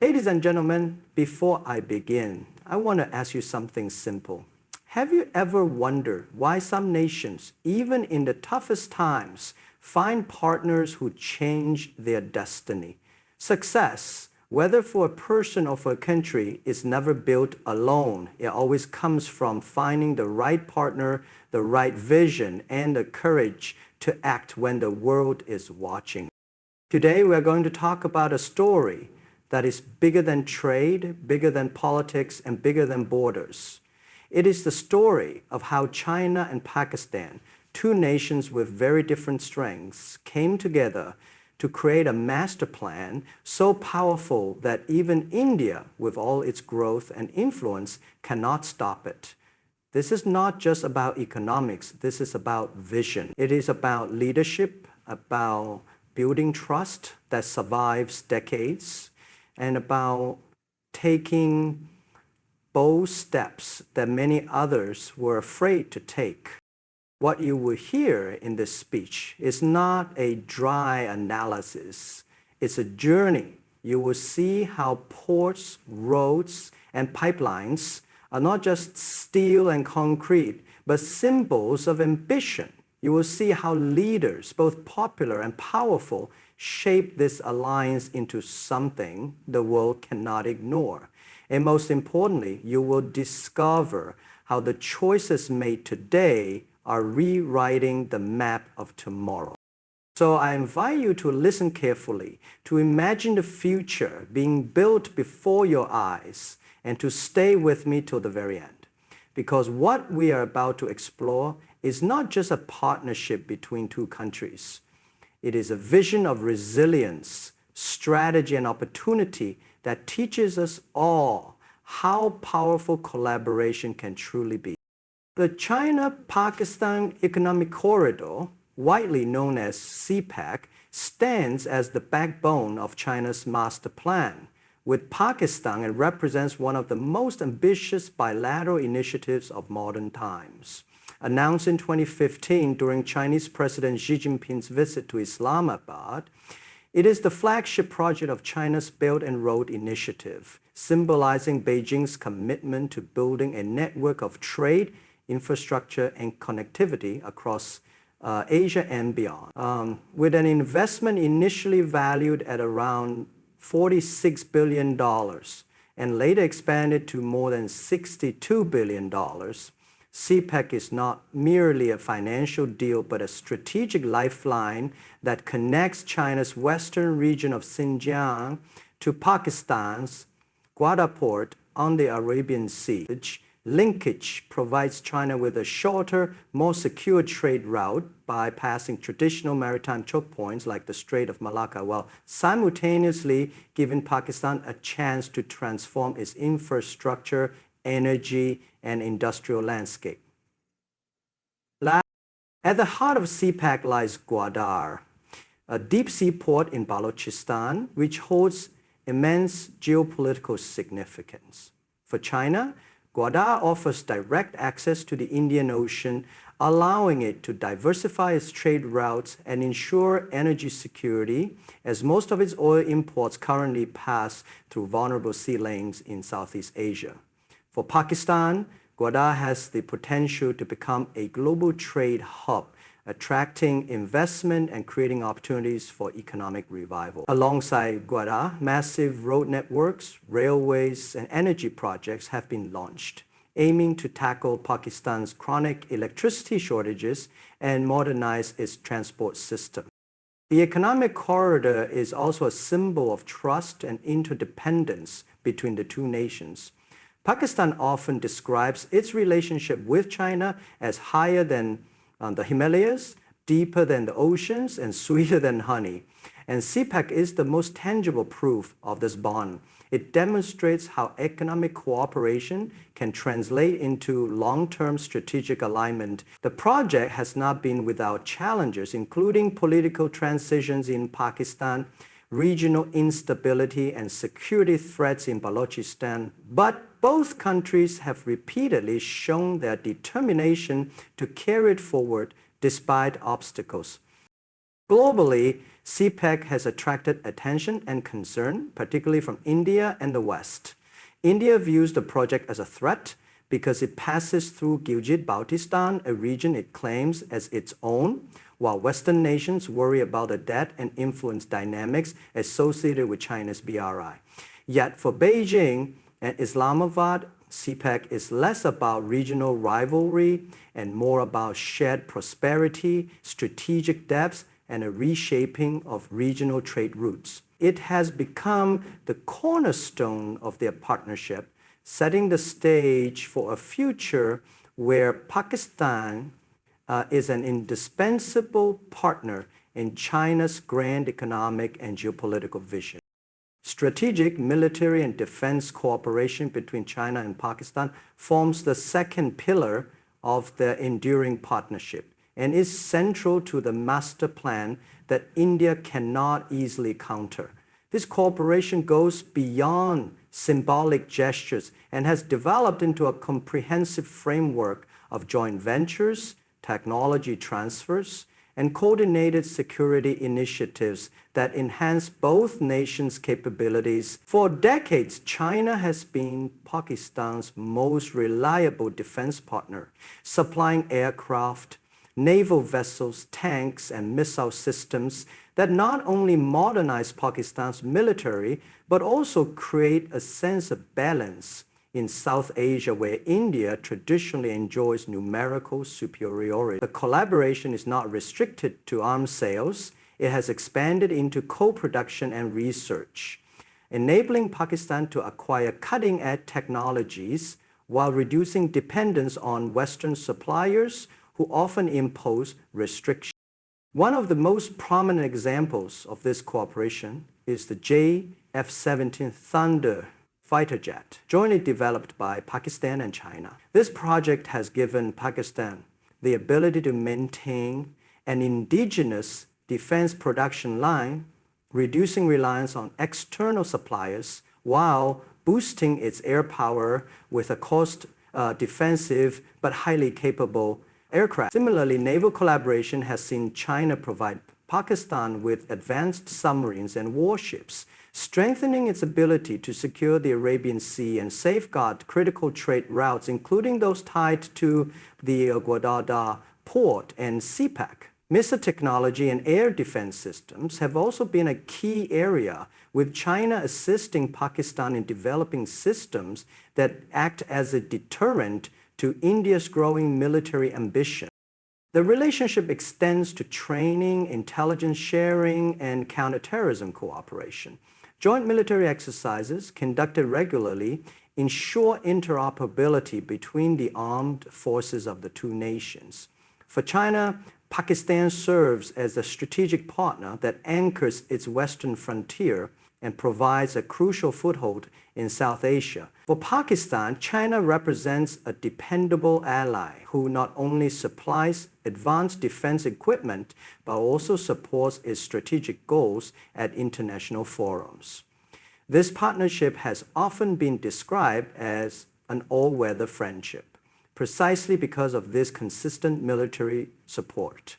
Ladies and gentlemen, before I begin, I want to ask you something simple. Have you ever wondered why some nations, even in the toughest times, find partners who change their destiny? Success, whether for a person or for a country, is never built alone. It always comes from finding the right partner, the right vision, and the courage to act when the world is watching. Today, we're going to talk about a story that is bigger than trade, bigger than politics, and bigger than borders. It is the story of how China and Pakistan, two nations with very different strengths, came together to create a master plan so powerful that even India, with all its growth and influence, cannot stop it. This is not just about economics, this is about vision. It is about leadership, about building trust that survives decades, and about taking bold steps that many others were afraid to take. What you will hear in this speech is not a dry analysis. It's a journey. You will see how ports, roads, and pipelines are not just steel and concrete, but symbols of ambition. You will see how leaders, both popular and powerful, shape this alliance into something the world cannot ignore. And most importantly, you will discover how the choices made today are rewriting the map of tomorrow. So I invite you to listen carefully, to imagine the future being built before your eyes, and to stay with me till the very end. Because what we are about to explore is not just a partnership between two countries. It is a vision of resilience, strategy, and opportunity that teaches us all how powerful collaboration can truly be. The China-Pakistan Economic Corridor, widely known as CPEC, stands as the backbone of China's master plan. With Pakistan, it represents one of the most ambitious bilateral initiatives of modern times. Announced in 2015 during Chinese President Xi Jinping's visit to Islamabad, it is the flagship project of China's Belt and Road Initiative, symbolizing Beijing's commitment to building a network of trade, infrastructure, and connectivity across Asia and beyond. With an investment initially valued at around $46 billion and later expanded to more than $62 billion, CPEC is not merely a financial deal, but a strategic lifeline that connects China's western region of Xinjiang to Pakistan's Gwadar Port on the Arabian Sea. Linkage provides China with a shorter, more secure trade route by passing traditional maritime choke points like the Strait of Malacca, while simultaneously giving Pakistan a chance to transform its infrastructure, energy, and industrial landscape. At the heart of CPEC lies Gwadar, a deep-sea port in Balochistan, which holds immense geopolitical significance. For China, Gwadar offers direct access to the Indian Ocean, allowing it to diversify its trade routes and ensure energy security, as most of its oil imports currently pass through vulnerable sea lanes in Southeast Asia. For Pakistan, Gwadar has the potential to become a global trade hub, attracting investment and creating opportunities for economic revival. Alongside Gwadar, massive road networks, railways, and energy projects have been launched, aiming to tackle Pakistan's chronic electricity shortages and modernize its transport system. The economic corridor is also a symbol of trust and interdependence between the two nations. Pakistan often describes its relationship with China as higher than the Himalayas, deeper than the oceans, and sweeter than honey. And CPEC is the most tangible proof of this bond. It demonstrates how economic cooperation can translate into long-term strategic alignment. The project has not been without challenges, including political transitions in Pakistan, regional instability, and security threats in Balochistan. But both countries have repeatedly shown their determination to carry it forward despite obstacles. Globally, CPEC has attracted attention and concern, particularly from India and the West. India views the project as a threat because it passes through Gilgit-Baltistan, a region it claims as its own, while Western nations worry about the debt and influence dynamics associated with China's BRI. Yet for Beijing and Islamabad, CPEC is less about regional rivalry and more about shared prosperity, strategic depth, and a reshaping of regional trade routes. It has become the cornerstone of their partnership, setting the stage for a future where Pakistan is an indispensable partner in China's grand economic and geopolitical vision. Strategic military and defense cooperation between China and Pakistan forms the second pillar of the enduring partnership and is central to the Masterplan that India cannot easily counter. This cooperation goes beyond symbolic gestures and has developed into a comprehensive framework of joint ventures, technology transfers, and coordinated security initiatives that enhance both nations' capabilities. For decades, China has been Pakistan's most reliable defense partner, supplying aircraft, naval vessels, tanks, and missile systems that not only modernize Pakistan's military, but also create a sense of balance in South Asia, where India traditionally enjoys numerical superiority. The collaboration is not restricted to arms sales. It has expanded into co-production and research, enabling Pakistan to acquire cutting-edge technologies while reducing dependence on Western suppliers who often impose restrictions. One of the most prominent examples of this cooperation is the JF-17 Thunder fighter jet, jointly developed by Pakistan and China. This project has given Pakistan the ability to maintain an indigenous defense production line, reducing reliance on external suppliers while boosting its air power with a cost-defensive but highly capable aircraft. Similarly, naval collaboration has seen China provide Pakistan with advanced submarines and warships, strengthening its ability to secure the Arabian Sea and safeguard critical trade routes, including those tied to the Gwadar Port and CPEC. Missile technology and air defense systems have also been a key area, with China assisting Pakistan in developing systems that act as a deterrent to India's growing military ambition. The relationship extends to training, intelligence sharing, and counterterrorism cooperation. Joint military exercises conducted regularly ensure interoperability between the armed forces of the two nations. For China, Pakistan serves as a strategic partner that anchors its western frontier and provides a crucial foothold in South Asia. For Pakistan, China represents a dependable ally who not only supplies advanced defense equipment, but also supports its strategic goals at international forums. This partnership has often been described as an all-weather friendship, precisely because of this consistent military support.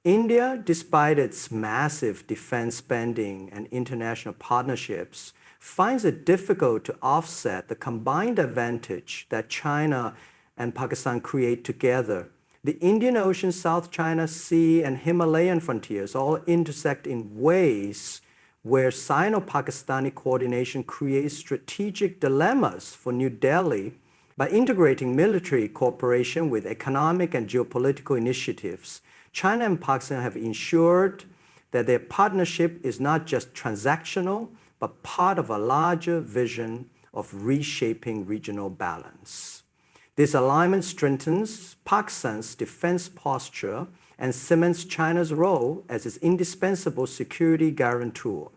India, despite its massive defense spending and international partnerships, finds it difficult to offset the combined advantage that China and Pakistan create together. The Indian Ocean, South China Sea, and Himalayan frontiers all intersect in ways where Sino-Pakistani coordination creates strategic dilemmas for New Delhi. By integrating military cooperation with economic and geopolitical initiatives, China and Pakistan have ensured that their partnership is not just transactional, but part of a larger vision of reshaping regional balance. This alignment strengthens Pakistan's defense posture and cements China's role as its indispensable security guarantor,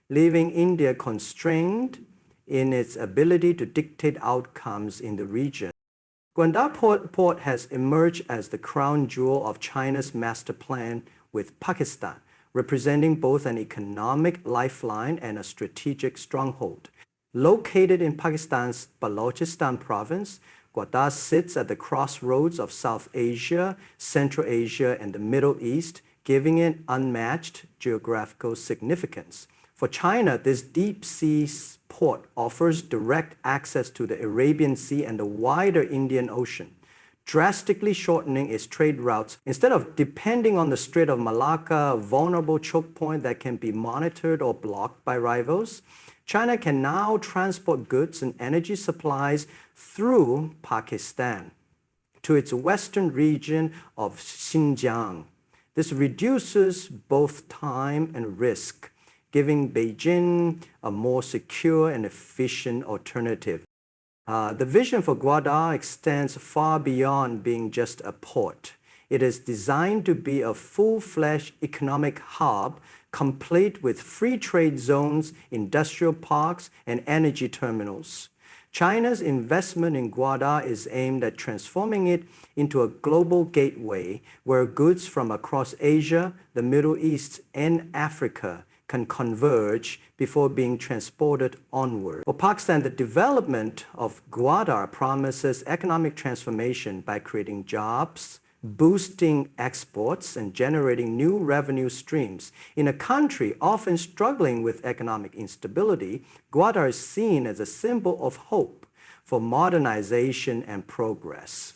leaving India constrained in its ability to dictate outcomes in the region. Gwadar Port has emerged as the crown jewel of China's master plan with Pakistan, representing both an economic lifeline and a strategic stronghold. Located in Pakistan's Balochistan province, Gwadar sits at the crossroads of South Asia, Central Asia, and the Middle East, giving it unmatched geographical significance. For China, this deep sea port offers direct access to the Arabian Sea and the wider Indian Ocean, drastically shortening its trade routes. Instead of depending on the Strait of Malacca, a vulnerable choke point that can be monitored or blocked by rivals, China can now transport goods and energy supplies through Pakistan to its western region of Xinjiang. This reduces both time and risk, giving Beijing a more secure and efficient alternative. The vision for Gwadar extends far beyond being just a port. It is designed to be a full-fledged economic hub, complete with free trade zones, industrial parks, and energy terminals. China's investment in Gwadar is aimed at transforming it into a global gateway where goods from across Asia, the Middle East, and Africa can converge before being transported onward. For Pakistan, the development of Gwadar promises economic transformation by creating jobs, boosting exports, and generating new revenue streams. In a country often struggling with economic instability, Gwadar is seen as a symbol of hope for modernization and progress.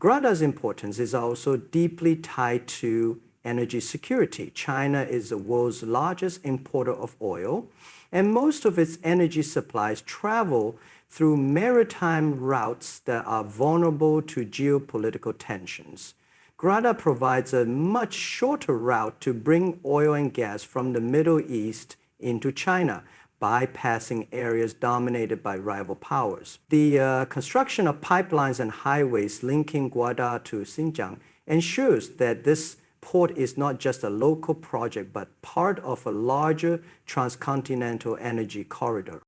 Gwadar's importance is also deeply tied to energy security. China is the world's largest importer of oil, and most of its energy supplies travel through maritime routes that are vulnerable to geopolitical tensions. Gwadar provides a much shorter route to bring oil and gas from the Middle East into China, bypassing areas dominated by rival powers. The construction of pipelines and highways linking Gwadar to Xinjiang ensures that this port is not just a local project, but part of a larger transcontinental energy corridor.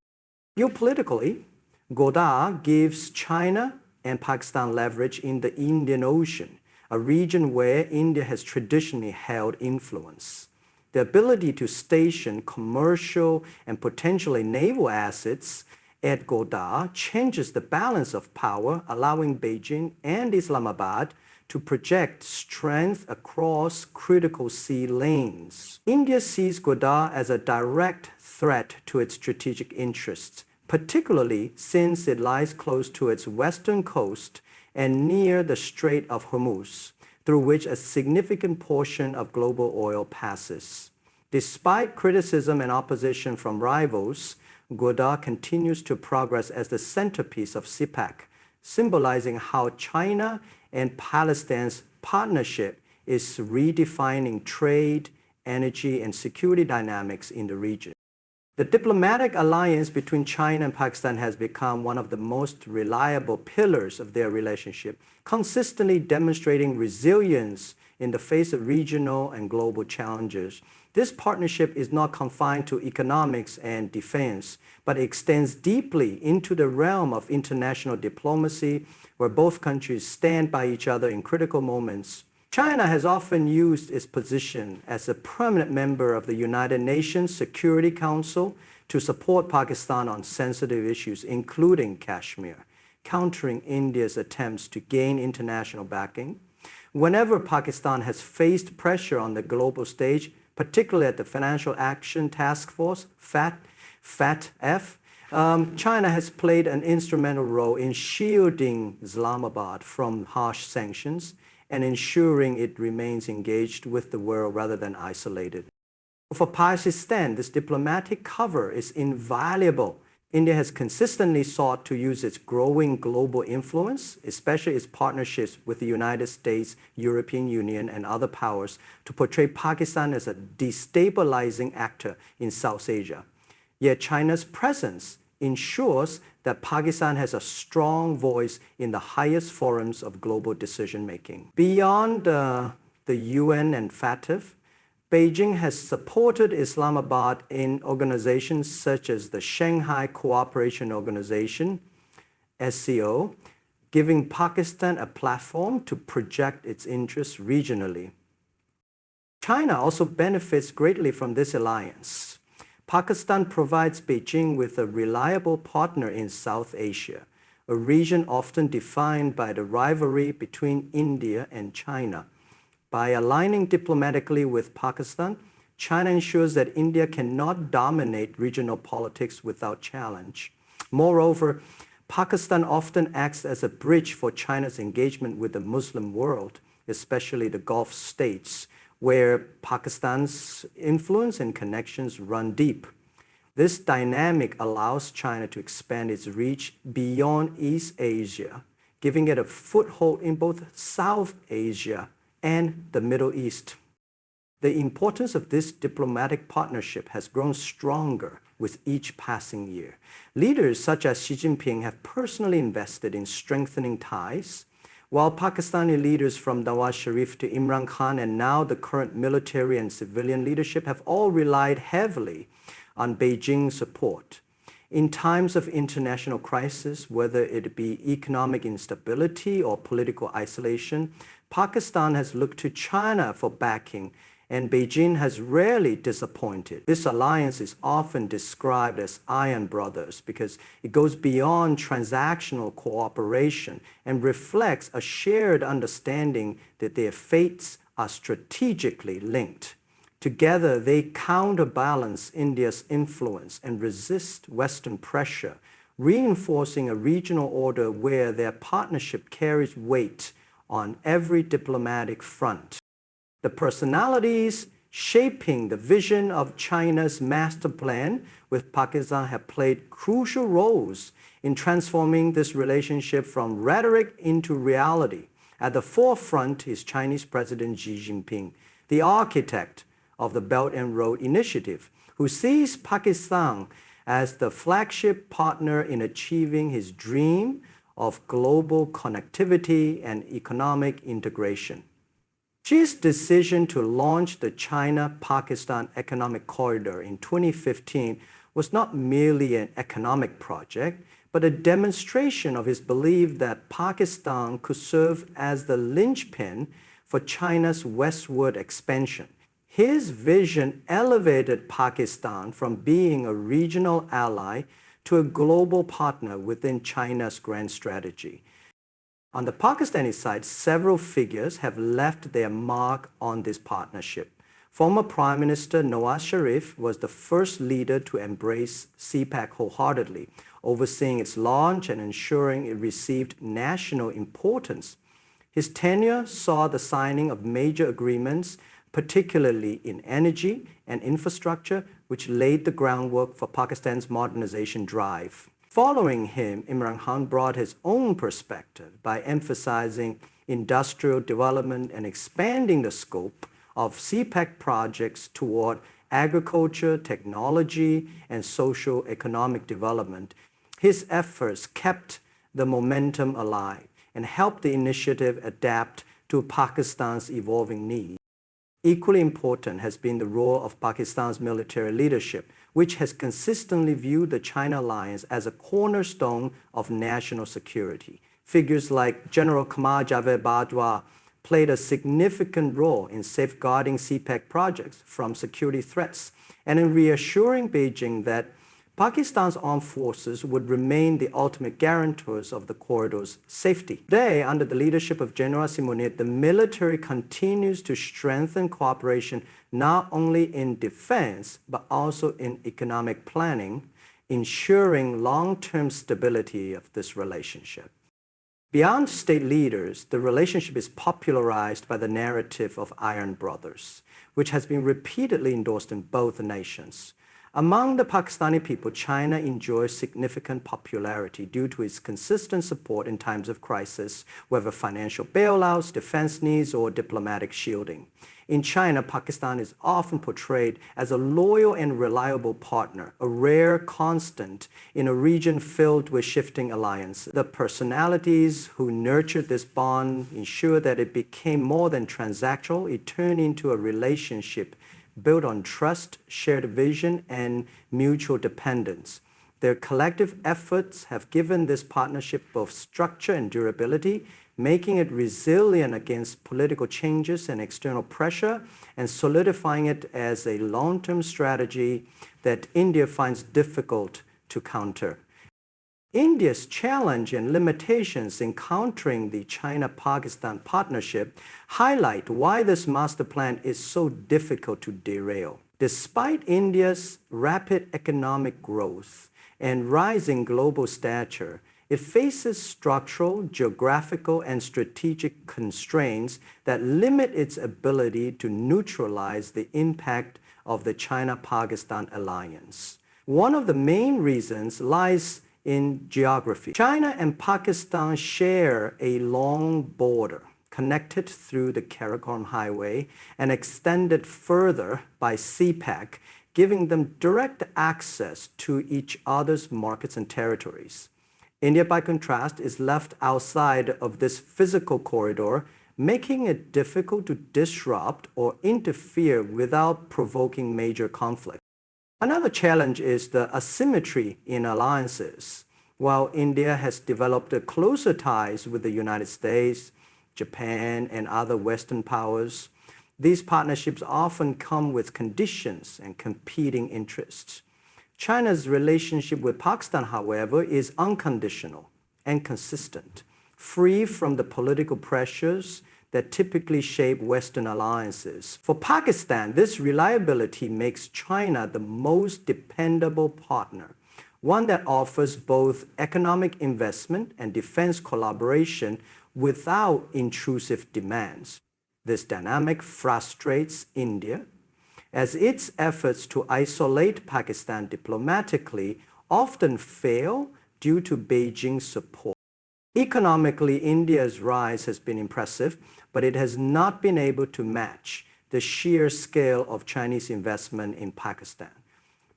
Geopolitically, Gwadar gives China and Pakistan leverage in the Indian Ocean, a region where India has traditionally held influence. The ability to station commercial and potentially naval assets at Gwadar changes the balance of power, allowing Beijing and Islamabad to project strength across critical sea lanes. India sees Gwadar as a direct threat to its strategic interests, particularly since it lies close to its western coast and near the Strait of Hormuz, through which a significant portion of global oil passes. Despite criticism and opposition from rivals, Gwadar continues to progress as the centerpiece of CPEC, symbolizing how China and Palestine's partnership is redefining trade, energy, and security dynamics in the region. The diplomatic alliance between China and Pakistan has become one of the most reliable pillars of their relationship, consistently demonstrating resilience in the face of regional and global challenges. This partnership is not confined to economics and defense, but extends deeply into the realm of international diplomacy, where both countries stand by each other in critical moments. China has often used its position as a permanent member of the United Nations Security Council to support Pakistan on sensitive issues, including Kashmir, countering India's attempts to gain international backing. Whenever Pakistan has faced pressure on the global stage, particularly at the Financial Action Task Force, FATF, China has played an instrumental role in shielding Islamabad from harsh sanctions and ensuring it remains engaged with the world rather than isolated. For Pakistan, this diplomatic cover is invaluable. India has consistently sought to use its growing global influence, especially its partnerships with the United States, European Union, and other powers, to portray Pakistan as a destabilizing actor in South Asia. Yet China's presence ensures that Pakistan has a strong voice in the highest forums of global decision-making. Beyond the UN and FATF, Beijing has supported Islamabad in organizations such as the Shanghai Cooperation Organization, SCO, giving Pakistan a platform to project its interests regionally. China also benefits greatly from this alliance. Pakistan provides Beijing with a reliable partner in South Asia, a region often defined by the rivalry between India and China. By aligning diplomatically with Pakistan, China ensures that India cannot dominate regional politics without challenge. Moreover, Pakistan often acts as a bridge for China's engagement with the Muslim world, especially the Gulf states, where Pakistan's influence and connections run deep. This dynamic allows China to expand its reach beyond East Asia, giving it a foothold in both South Asia and the Middle East. The importance of this diplomatic partnership has grown stronger with each passing year. Leaders such as Xi Jinping have personally invested in strengthening ties, while Pakistani leaders from Nawaz Sharif to Imran Khan and now the current military and civilian leadership have all relied heavily on Beijing's support. In times of international crisis, whether it be economic instability or political isolation, Pakistan has looked to China for backing, and Beijing has rarely disappointed. This alliance is often described as Iron Brothers because it goes beyond transactional cooperation and reflects a shared understanding that their fates are strategically linked. Together, they counterbalance India's influence and resist Western pressure, reinforcing a regional order where their partnership carries weight on every diplomatic front. The personalities shaping the vision of China's Masterplan with Pakistan have played crucial roles in transforming this relationship from rhetoric into reality. At the forefront is Chinese President Xi Jinping, the architect of the Belt and Road Initiative, who sees Pakistan as the flagship partner in achieving his dream of global connectivity and economic integration. Xi's decision to launch the China-Pakistan Economic Corridor in 2015 was not merely an economic project, but a demonstration of his belief that Pakistan could serve as the linchpin for China's westward expansion. His vision elevated Pakistan from being a regional ally to a global partner within China's grand strategy. On the Pakistani side, several figures have left their mark on this partnership. Former Prime Minister Nawaz Sharif was the first leader to embrace CPEC wholeheartedly, overseeing its launch and ensuring it received national importance. His tenure saw the signing of major agreements, particularly in energy and infrastructure, which laid the groundwork for Pakistan's modernization drive. Following him, Imran Khan brought his own perspective by emphasizing industrial development and expanding the scope of CPEC projects toward agriculture, technology, and socio-economic development. His efforts kept the momentum alive and helped the initiative adapt to Pakistan's evolving needs. Equally important has been the role of Pakistan's military leadership, which has consistently viewed the China alliance as a cornerstone of national security. Figures like General Qamar Javed Bajwa played a significant role in safeguarding CPEC projects from security threats and in reassuring Beijing that Pakistan's armed forces would remain the ultimate guarantors of the corridor's safety. Today, under the leadership of General Asim Munir, the military continues to strengthen cooperation not only in defense, but also in economic planning, ensuring long-term stability of this relationship. Beyond state leaders, the relationship is popularized by the narrative of Iron Brothers, which has been repeatedly endorsed in both nations. Among the Pakistani people, China enjoys significant popularity due to its consistent support in times of crisis, whether financial bailouts, defense needs, or diplomatic shielding. In China, Pakistan is often portrayed as a loyal and reliable partner, a rare constant in a region filled with shifting alliances. The personalities who nurtured this bond ensured that it became more than transactional. It turned into a relationship built on trust, shared vision, and mutual dependence. Their collective efforts have given this partnership both structure and durability, making it resilient against political changes and external pressure, and solidifying it as a long-term strategy that India finds difficult to counter. India's challenge and limitations in countering the China-Pakistan partnership highlight why this master plan is so difficult to derail. Despite India's rapid economic growth and rising global stature, it faces structural, geographical, and strategic constraints that limit its ability to neutralize the impact of the China-Pakistan alliance. One of the main reasons lies in geography. China and Pakistan share a long border connected through the Karakoram Highway and extended further by CPEC, giving them direct access to each other's markets and territories. India, by contrast, is left outside of this physical corridor, making it difficult to disrupt or interfere without provoking major conflict. Another challenge is the asymmetry in alliances. While India has developed closer ties with the United States, Japan, and other Western powers, these partnerships often come with conditions and competing interests. China's relationship with Pakistan, however, is unconditional and consistent, free from the political pressures that typically shape Western alliances. For Pakistan, this reliability makes China the most dependable partner, one that offers both economic investment and defense collaboration without intrusive demands. This dynamic frustrates India, as its efforts to isolate Pakistan diplomatically often fail due to Beijing's support. Economically, India's rise has been impressive, but it has not been able to match the sheer scale of Chinese investment in Pakistan.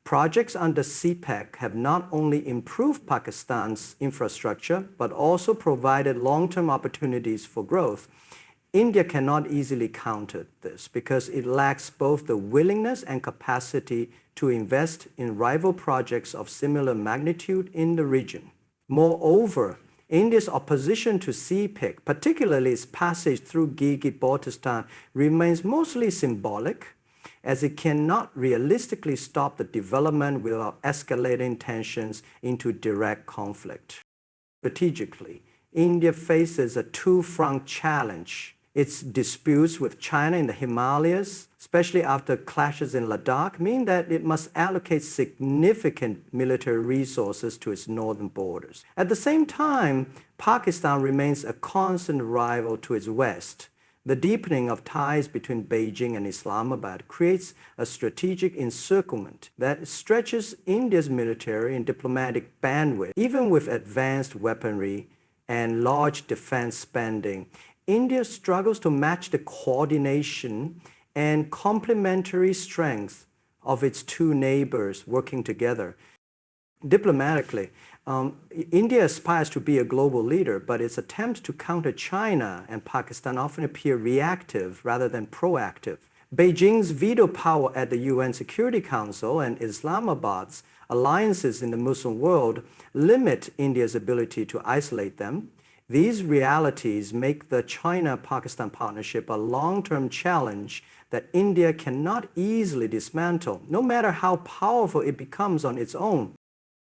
Projects under CPEC have not only improved Pakistan's infrastructure, but also provided long-term opportunities for growth. India cannot easily counter this because it lacks both the willingness and capacity to invest in rival projects of similar magnitude in the region. Moreover, India's opposition to CPEC, particularly its passage through Gilgit-Baltistan, remains mostly symbolic, as it cannot realistically stop the development without escalating tensions into direct conflict. Strategically, India faces a two-front challenge. Its disputes with China in the Himalayas, especially after clashes in Ladakh, mean that it must allocate significant military resources to its northern borders. At the same time, Pakistan remains a constant rival to its west. The deepening of ties between Beijing and Islamabad creates a strategic encirclement that stretches India's military and diplomatic bandwidth. Even with advanced weaponry and large defense spending, India struggles to match the coordination and complementary strength of its two neighbors working together. Diplomatically, India aspires to be a global leader, but its attempts to counter China and Pakistan often appear reactive rather than proactive. Beijing's veto power at the UN Security Council and Islamabad's alliances in the Muslim world limit India's ability to isolate them. These realities make the China-Pakistan partnership a long-term challenge that India cannot easily dismantle, no matter how powerful it becomes on its own.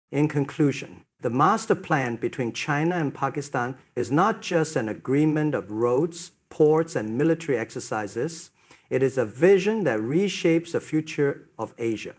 In conclusion, the master plan between China and Pakistan is not just an agreement of roads, ports, and military exercises. It is a vision that reshapes the future of Asia.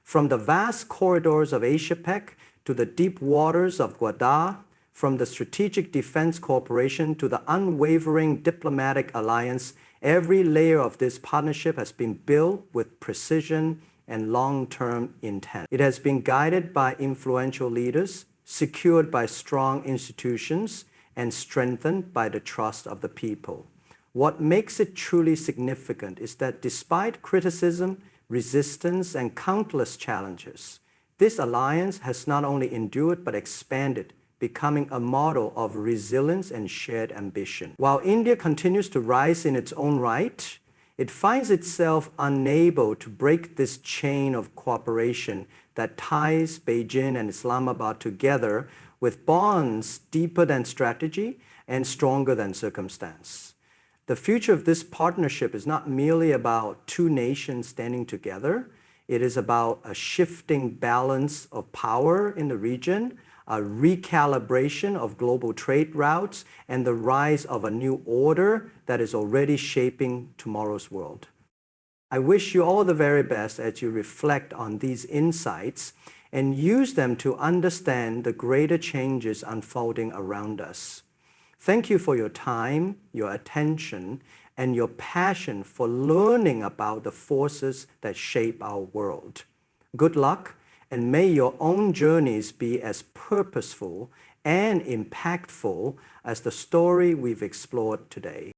From the vast corridors of Asia-Pac to the deep waters of Gwadar, from the strategic defense cooperation to the unwavering diplomatic alliance, every layer of this partnership has been built with precision and long-term intent. It has been guided by influential leaders, secured by strong institutions, and strengthened by the trust of the people. What makes it truly significant is that despite criticism, resistance, and countless challenges, this alliance has not only endured but expanded, becoming a model of resilience and shared ambition. While India continues to rise in its own right, it finds itself unable to break this chain of cooperation that ties Beijing and Islamabad together with bonds deeper than strategy and stronger than circumstance. The future of this partnership is not merely about two nations standing together. It is about a shifting balance of power in the region, a recalibration of global trade routes, and the rise of a new order that is already shaping tomorrow's world. I wish you all the very best as you reflect on these insights and use them to understand the greater changes unfolding around us. Thank you for your time, your attention, and your passion for learning about the forces that shape our world. Good luck, and may your own journeys be as purposeful and impactful as the story we've explored today.